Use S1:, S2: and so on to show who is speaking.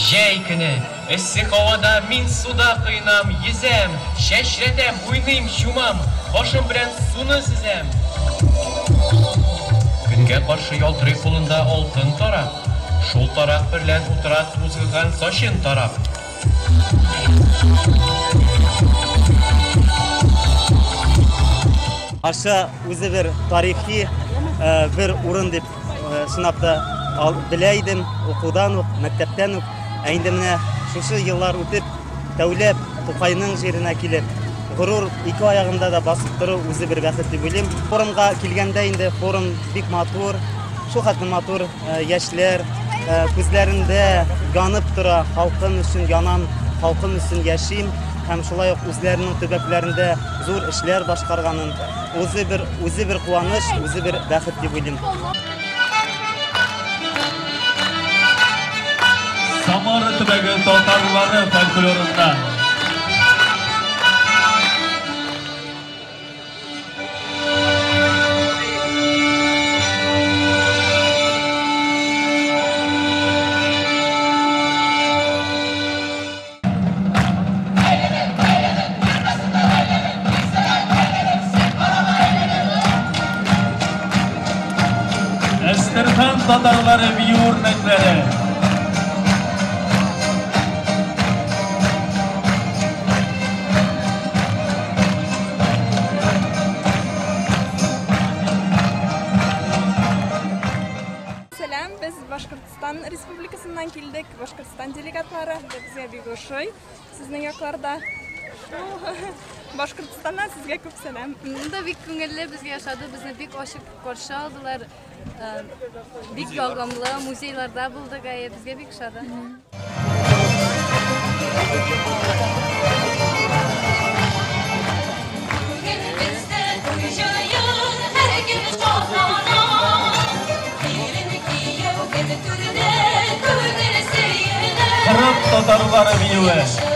S1: Жәй күні, іссі қауада мен суда қиынам, езем, шәшретем, ойнайым, шумам, башым білән суны сізем. Күнге қаршы ялтыры қолында алтын тарап, шул тарап бірлән ұтырат ұзғыған сашын тарап.
S2: Аша өзі бір тарихи бір урын деп сынапта білейдім, оқудан оқ, мәктептен оқ. Әйінді міне шушы еллар өтіп, тәулеп Тукайның жеріне келіп, ғұрур екі аяғында да басып тұру өзі бір бәхет деп ойлайм. Форумға келгенде енді форум бик матур, шу хәтле матур яшьләр, күзләрендә янып тора, халкым өчен янам, халкым өчен яшим, һәм шулай ук үзләренең төбәкләрендә зур эшләр башкарганын, үзе бер куаныч, үзе бер бәхет дип уйлыйм.
S3: Самара төбәге татарлары фольклорында Әстерхан татарлары бию үрнәкләре.
S4: Biz Башкортстан Республикасынан килдек, Башкортстан делегатлары, безгә бик ошый. Сезнең якларда Башкортстаннан сезгә күп сәлам.
S5: Монда бик күңелле безгә яшады, безне бик ачык каршы алдылар. Бик ялгамлы музейларда булдык, безгә бик шады.
S3: Kırık tatarları biyoğu.